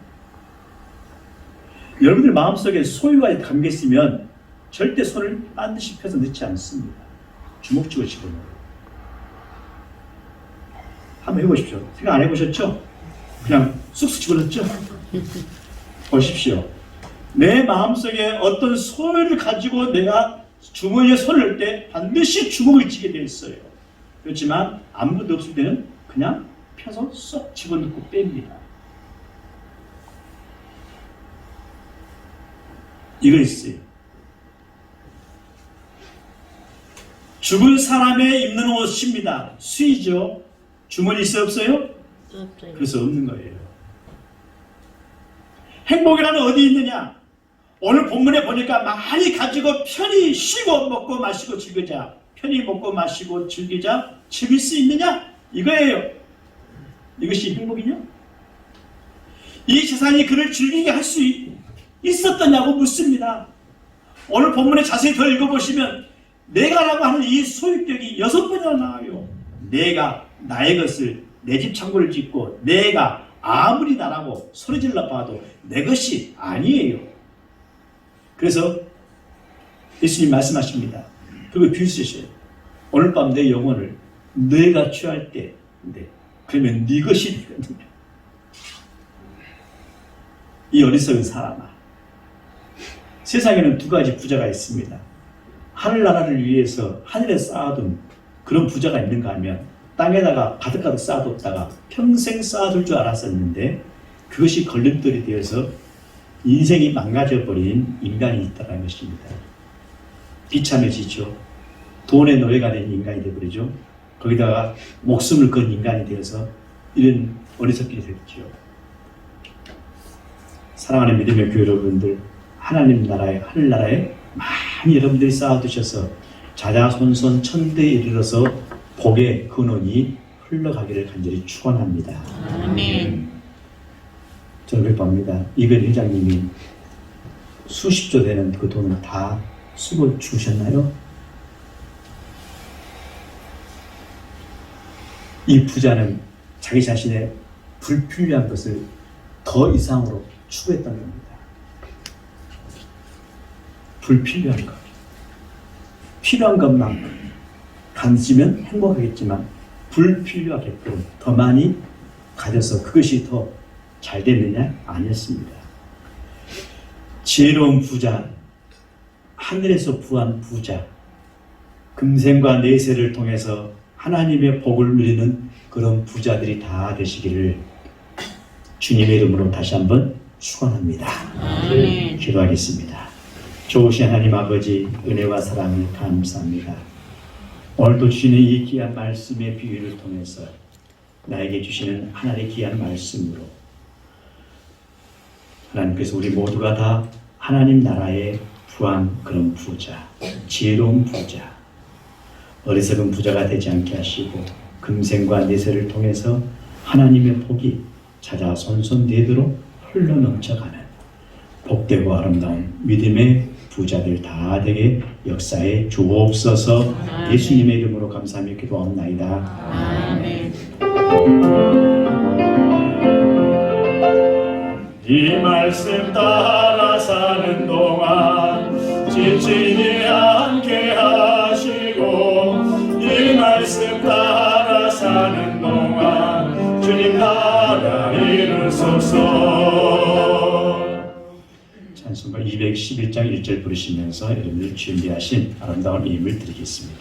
[SPEAKER 1] 여러분들 마음속에 소유와 관계 있으면 절대 손을 반드시 펴서 넣지 않습니다. 주먹쥐고 집어넣어요. 한번 해보십시오. 생각 안 해보셨죠? 그냥 쑥쑥 집어넣었죠? 보십시오. 내 마음속에 어떤 소유를 가지고 내가 주머니에 손을 넣을 때 반드시 주먹을 쥐게 되어 있어요. 그렇지만 아무것도 없을 때는 그냥 펴서 쏙 집어넣고 뺍니다. 이거 있어요. 죽은 사람의 입는 옷입니다. 수의죠. 주머니 있어요, 없어요?
[SPEAKER 3] 없어요.
[SPEAKER 1] 그래서 없는 거예요. 행복이라는 어디 있느냐? 오늘 본문에 보니까 많이 가지고 편히 쉬고 먹고 마시고 즐기자. 편히 먹고 마시고 즐기자. 즐길 수 있느냐? 이거예요. 이것이 행복이냐? 이 재산이 그를 즐기게 할 수 있었더냐고 묻습니다. 오늘 본문에 자세히 더 읽어보시면 내가라고 하는 이 소유격이 6번이나 나와요. 내가 나의 것을, 내 집 창고를 짓고 내가 아무리 나라고 소리질러 봐도 내 것이 아니에요. 그래서 예수님 말씀하십니다. 그리고 비유쓰셔요. 오늘 밤 내 영혼을 내가 취할 때, 그러면 네 것이 되거든요. 이 어리석은 사람아, 세상에는 두 가지 부자가 있습니다. 하늘나라를 위해서 하늘에 쌓아둔 그런 부자가 있는가 하면, 땅에다가 가득가득 쌓아뒀다가 평생 쌓아둘 줄 알았었는데 그것이 걸림돌이 되어서 인생이 망가져버린 인간이 있다는 것입니다. 비참해지죠. 돈의 노예가 된 인간이 되어버리죠. 거기다가 목숨을 건 인간이 되어서 이런 어리석게 됐죠. 사랑하는 믿음의 교회 여러분들, 하나님 나라에, 하늘나라에 많이 여러분들이 쌓아두셔서 자자손손 천대에 이르러서 복의 근원이 흘러가기를 간절히 축원합니다.
[SPEAKER 3] 아멘.
[SPEAKER 1] 저는 그렇게 봅니다. 이건 회장님이 수십조 되는 그 돈을 다 쓰고 주셨나요? 이 부자는 자기 자신의 불필요한 것을 더 이상으로 추구했던 겁니다. 불필요한 것. 필요한 것만큼 가지면 행복하겠지만 불필요하게끔 더 많이 가져서 그것이 더 잘 됐느냐? 아니었습니다. 지혜로운 부자, 하늘에서 부한 부자, 금생과 내세를 통해서 하나님의 복을 누리는 그런 부자들이 다 되시기를 주님의 이름으로 다시 한번 축원합니다.
[SPEAKER 3] 아멘.
[SPEAKER 1] 기도하겠습니다. 좋으신 하나님 아버지, 은혜와 사랑을 감사합니다. 오늘도 주시는 이 귀한 말씀의 비유를 통해서 나에게 주시는 하나님의 귀한 말씀으로 하나님께서 우리 모두가 다 하나님 나라에 부한 그런 부자, 지혜로운 부자, 어리석은 부자가 되지 않게 하시고 금생과 내세를 통해서 하나님의 복이 자자손손되도록 흘러넘쳐가는 복되고 아름다운 믿음의 부자들 다 되게 역사에 주옵소서. 예수님의 이름으로 감사하며 기도하옵나이다.
[SPEAKER 3] 아멘.
[SPEAKER 1] 이 말씀 따라 사는 동안 지치지 않게 하시고 이 말씀 따라 사는 동안 주님 나라 이루소서. 찬송가 211장 1절 부르시면서 여러분들 준비하신 아름다운 예물 드리겠습니다.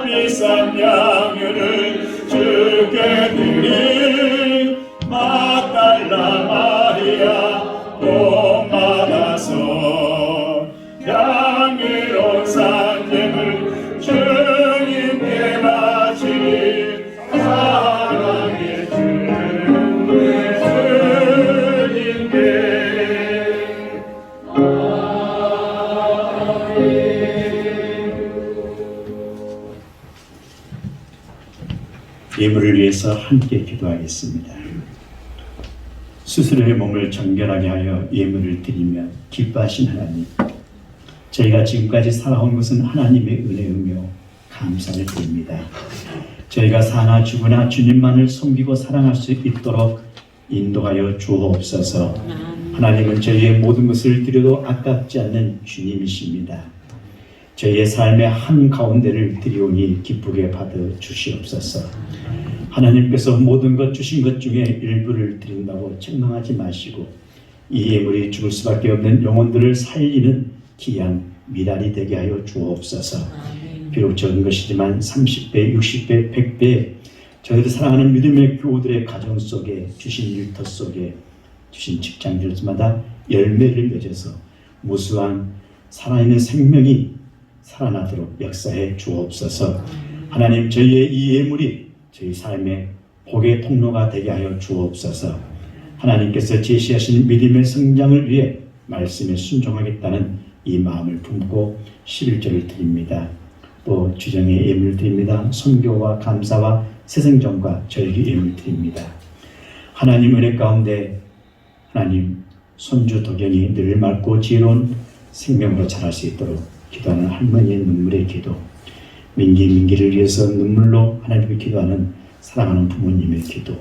[SPEAKER 1] 비싼 양유를 주께 드린 막달라 마리아 복 받아서 향유로운 산재물 주님께 바치리 사랑의 주님께 예물을 위해서 함께 기도하겠습니다. 스스로의 몸을 정결하게 하여 예물을 드리며 기뻐하신 하나님, 저희가 지금까지 살아온 것은 하나님의 은혜이며 감사를 드립니다. 저희가 사나 죽으나 주님만을 섬기고 사랑할 수 있도록 인도하여 주옵소서. 하나님은 저희의 모든 것을 드려도 아깝지 않는 주님이십니다. 저희의 삶의 한가운데를 드리오니 기쁘게 받아 주시옵소서. 하나님께서 모든 것 주신 것 중에 일부를 드린다고 책망하지 마시고 이 예물이 죽을 수밖에 없는 영혼들을 살리는 귀한 미랄이 되게 하여 주옵소서. 비록 적은 것이지만 30배, 60배, 100배 저희를 사랑하는 믿음의 교우들의 가정 속에 주신 일터 속에 주신 직장들마다 열매를 맺어서 무수한 살아있는 생명이 살아나도록 역사해 주옵소서. 하나님, 저희의 이 예물이 저희 삶의 복의 통로가 되게 하여 주옵소서. 하나님께서 제시하신 믿음의 성장을 위해 말씀에 순종하겠다는 이 마음을 품고 11절을 드립니다. 또 주정의 예물 드립니다. 선교와 감사와 새생전과 절기 예물 드립니다. 하나님 은혜 가운데 하나님 손주 덕연이 늘 맑고 지혜로운 생명으로 자랄 수 있도록 기도하는 할머니의 눈물의 기도, 민기를 위해서 눈물로 하나님께 기도하는 사랑하는 부모님의 기도,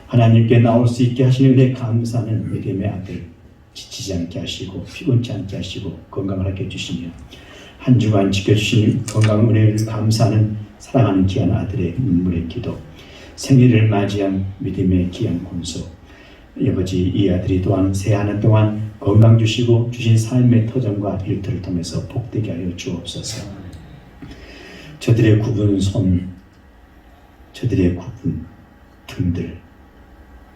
[SPEAKER 1] 하나님께 나올 수 있게 하시는 은혜 감사하는 믿음의 아들, 지치지 않게 하시고 피곤치 않게 하시고 건강을 하게 해주시며 한 주간 지켜주신 건강 은혜를 감사하는 사랑하는 귀한 아들의 눈물의 기도, 생일을 맞이한 믿음의 귀한 권소, 아버지 이 아들이 또한 새 한 해 동안 건강 주시고 주신 삶의 터전과 일터를 통해서 복되게 하여 주옵소서. 저들의 굽은 손, 저들의 굽은 등들,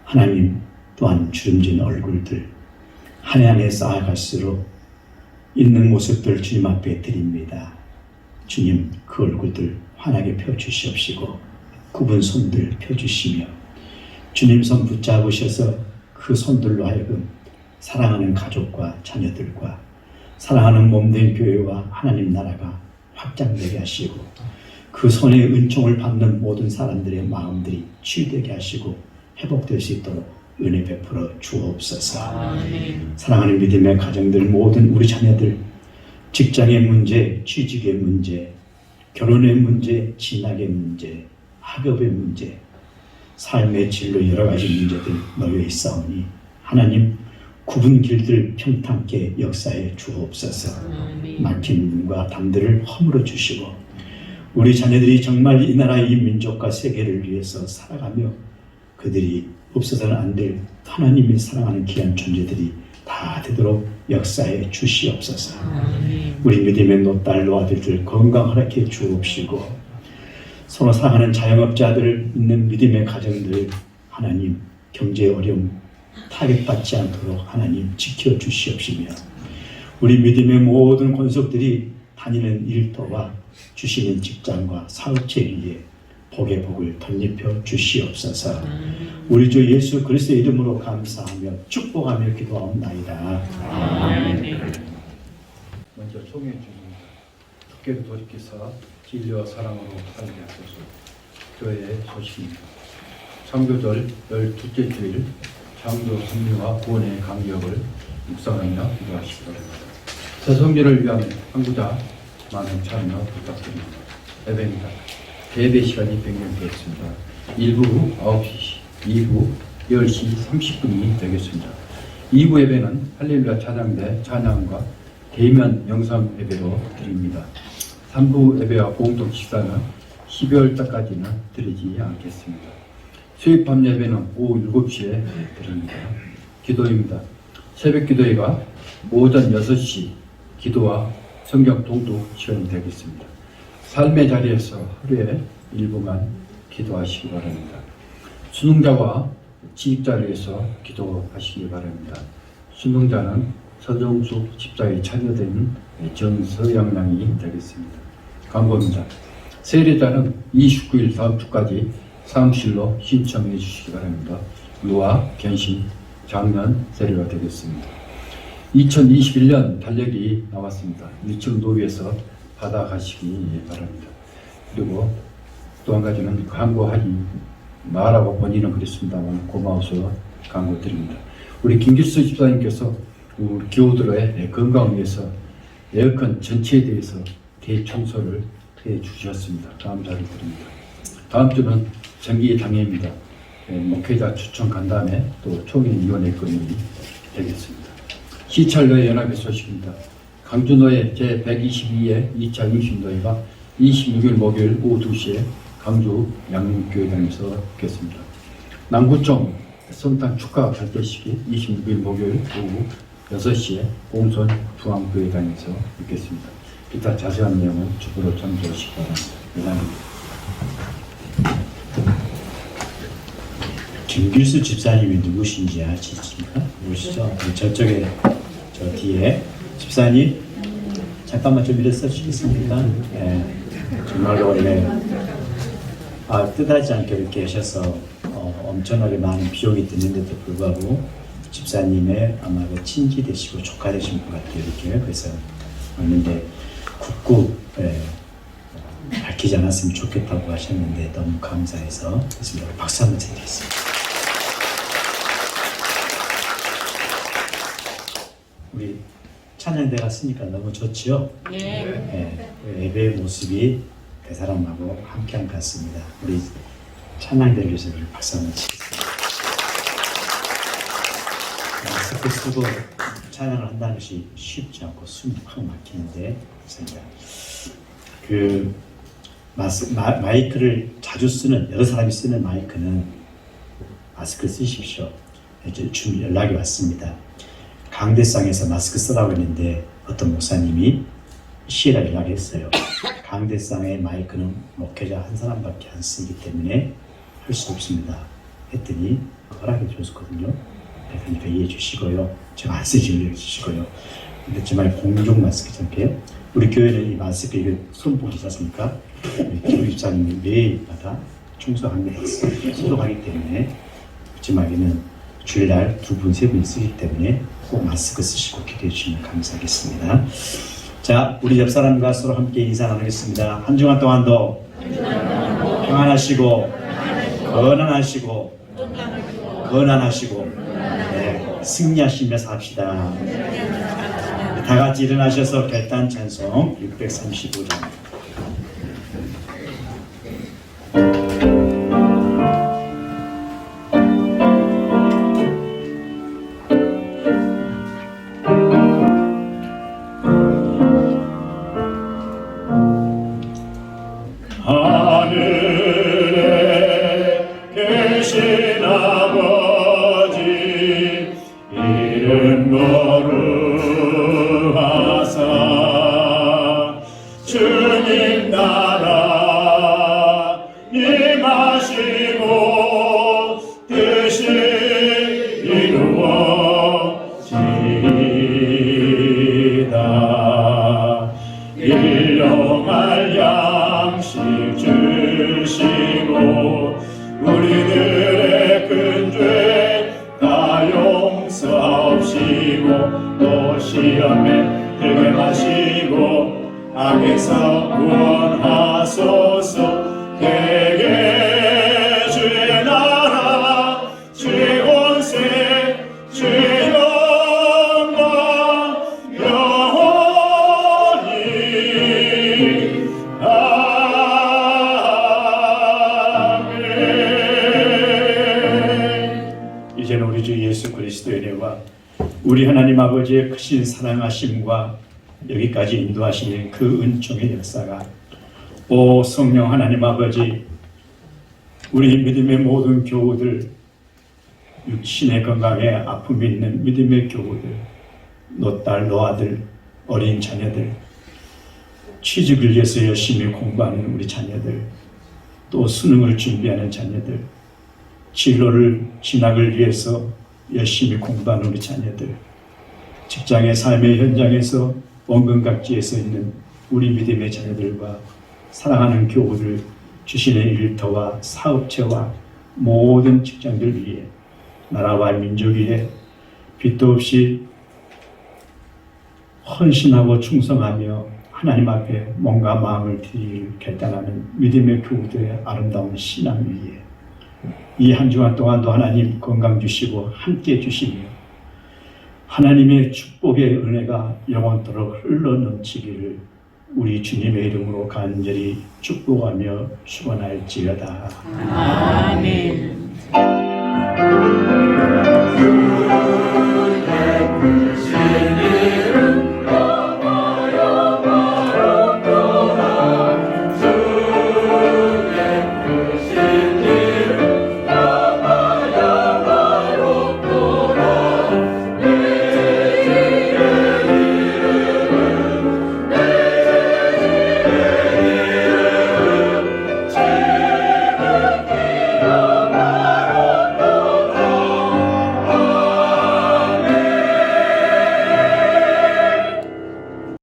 [SPEAKER 1] 하나님 또한 주름진 얼굴들, 한 해 한 해 쌓아갈수록 있는 모습들 주님 앞에 드립니다. 주님 그 얼굴들 환하게 펴주시옵시고 굽은 손들 펴주시며 주님 손 붙잡으셔서 그 손들로 하여금 사랑하는 가족과 자녀들과 사랑하는 몸된 교회와 하나님 나라가 확장되게 하시고 그 손의 은총을 받는 모든 사람들의 마음들이 치유되게 하시고 회복될 수 있도록 은혜 베풀어 주옵소서.
[SPEAKER 3] 아멘.
[SPEAKER 1] 사랑하는 믿음의 가정들 모든 우리 자녀들 직장의 문제, 취직의 문제, 결혼의 문제, 진학의 문제, 학업의 문제, 삶의 진로 여러 가지 문제들 놓여 있사오니 하나님 굽은 길들 평탄케 역사해 주옵소서.
[SPEAKER 3] 아멘.
[SPEAKER 1] 막힌 문과 담들을 허물어 주시고 우리 자녀들이 정말 이 나라 이 민족과 세계를 위해서 살아가며 그들이 없어서는 안 될 하나님이 사랑하는 귀한 존재들이 다 되도록 역사해 주시옵소서.
[SPEAKER 3] 아멘.
[SPEAKER 1] 우리 믿음의 노딸 노아들들 건강 허락해 주옵시고 서로 사랑하는 자영업자들 있는 믿음의 가정들 하나님 경제 어려움 타격받지 않도록 하나님 지켜주시옵시며 우리 믿음의 모든 권속들이 다니는 일터와 주시는 직장과 사업체 위에 복의 복을 덧입혀 주시옵소서. 우리 주 예수 그리스도의 이름으로 감사하며 축복하며 기도하옵나이다.
[SPEAKER 3] 아멘.
[SPEAKER 2] 먼저 총회 중입니다. 주께로 돌이켜서 진리와 사랑으로 살게 하소서. 교회의 소식입니다. 창조절 12째 주일 창조 승리와 구원의 간격을 묵상하며 기도하시기 바랍니다. 새 성전을 위한 한구자 많은 참여 부탁드립니다. 예배입니다. 예배 시간이 변경되었습니다. 1부 9시, 2부 10시 30분이 되겠습니다. 2부 예배는 할렐루야 찬양대 찬양과 대면 영상 예배로 드립니다. 3부 예배와 공동 식사는 12월 달까지는 드리지 않겠습니다. 수요일 밤 예배는 오후 7시에 드립니다. 기도입니다. 새벽 기도회가 오전 6시 기도와 성경 통독 시간이 되겠습니다. 삶의 자리에서 하루에 1분간 기도하시기 바랍니다. 수능자와 지식 자리에서 기도하시기 바랍니다. 수능자는 서정숙 집사의 자녀된 정서영 양이 되겠습니다. 광고입니다. 세례자는 29일 다음 주까지 사무실로 신청해 주시기 바랍니다. 유아, 견신, 작년 세례가 되겠습니다. 2021년 달력이 나왔습니다. 1층 노위에서 받아가시기 바랍니다. 그리고 또 한 가지는 광고하지 말라고 본인은 그랬습니다만 고마워서 광고 드립니다. 우리 김길수 집사님께서 우리 교우들의 건강을 위해서 에어컨 전체에 대해서 대청소를 해 주셨습니다. 감사를 드립니다. 다음 주는 정기당회입니다. 목회자 추천 간담회 또 총회위원회 건이 되겠습니다. 시찰노예 연합의 소식입니다. 강주노예 제122회 2차 임신노예가 26일 목요일 오후 2시에 강주 양육교회당에서 있겠습니다. 남구청 성탄 축하 결제식이 26일 목요일 오후 6시에 공선 중앙교회당에서 있겠습니다. 기타 자세한 내용은 주부로 참조하시기 바랍니다. 이상입니다.
[SPEAKER 1] 김길수 집사님이 누구신지 아시십니까? 누구시죠? 저쪽에 저 뒤에 집사님 잠깐만 좀 일어서 주시겠습니까? 네, 정말로 뜻하지 않게 이렇게 하셔서 엄청나게 많은 비용이 드는데도 불구하고 집사님의 아마 친지 되시고 조카 되신 것 같아요. 이렇게 그래서 왔는데 굳고 밝히지 않았으면 좋겠다고 하셨는데 너무 감사해서 그래서 박수 한번 드리겠습니다. 우리 찬양대 갔으니까 너무 좋지요?
[SPEAKER 3] 네.
[SPEAKER 1] 예배의 모습이 그 사람하고 함께한 것 같습니다. 우리 찬양대를 위해서 박수 한번 치겠습니다. 마스크 쓰고 찬양을 한다는 것이 쉽지 않고 숨이 확 막히는데 그 마이크를 자주 쓰는 여러 사람이 쓰는 마이크는 마스크 쓰십시오. 지금 연락이 왔습니다. 강대상에서 마스크 쓰라고 했는데 어떤 목사님이 시에다 연락했어요. 강대상의 마이크는 목회자 한 사람밖에 안 쓰기 때문에 할 수 없습니다. 했더니 허락해 줬거든요. 그러니까 이해해 주시고요. 제가 안 쓰지 이해해 주시고요. 근데 정말 공중 마스크잖아요. 우리 교회는 이 마스크 이거 손보이지 않습니까? 교육자님 매일마다 청소합니다. 소독하기 때문에 마지막에는 주일날 2분, 3분 쓰기 때문에 꼭 마스크 쓰시고 기도해 주시면 감사하겠습니다. 자, 우리 옆 사람과 서로 함께 인사 나누겠습니다. 한 주간 동안도 평안하시고 건강하시고 네, 승리하시며 삽시다. 다 같이 일어나셔서 결단 찬송 635장. 하늘에 계신 아버지 이름 거룩하사 주님 나라 임하시고 뜻이 이루어지이다. 일용할 양식 주시고 우리들의 큰 죄 다 용서하시고 또 시험에 들게 마시고 악에서 구원하소서. 대개 주의 나라 주의 권세 주의 영광 영원히 아멘. 이제는 우리 주 예수 그리스도의 은혜와 우리 하나님 아버지의 크신 사랑하심과 여기까지 인도하시는 그 은총의 역사가 오 성령 하나님 아버지 우리 믿음의 모든 교우들 육신의 건강에 아픔이 있는 믿음의 교우들 노딸 노아들 어린 자녀들 취직을 위해서 열심히 공부하는 우리 자녀들 또 수능을 준비하는 자녀들 진로를 진학을 위해서 열심히 공부하는 우리 자녀들 직장의 삶의 현장에서 원근각지에서 있는 우리 믿음의 자녀들과 사랑하는 교우들 주신의 일터와 사업체와 모든 직장들 위해 나라와 민족 위해 빛도 없이 헌신하고 충성하며 하나님 앞에 몸과 마음을 드릴 결단하는 믿음의 교우들의 아름다운 신앙 위에 이 한 주간 동안도 하나님 건강 주시고 함께 주시며 하나님의 축복의 은혜가 영원토록 흘러넘치기를 우리 주님의 이름으로 간절히 축복하며 축원할지어다.
[SPEAKER 3] 아멘.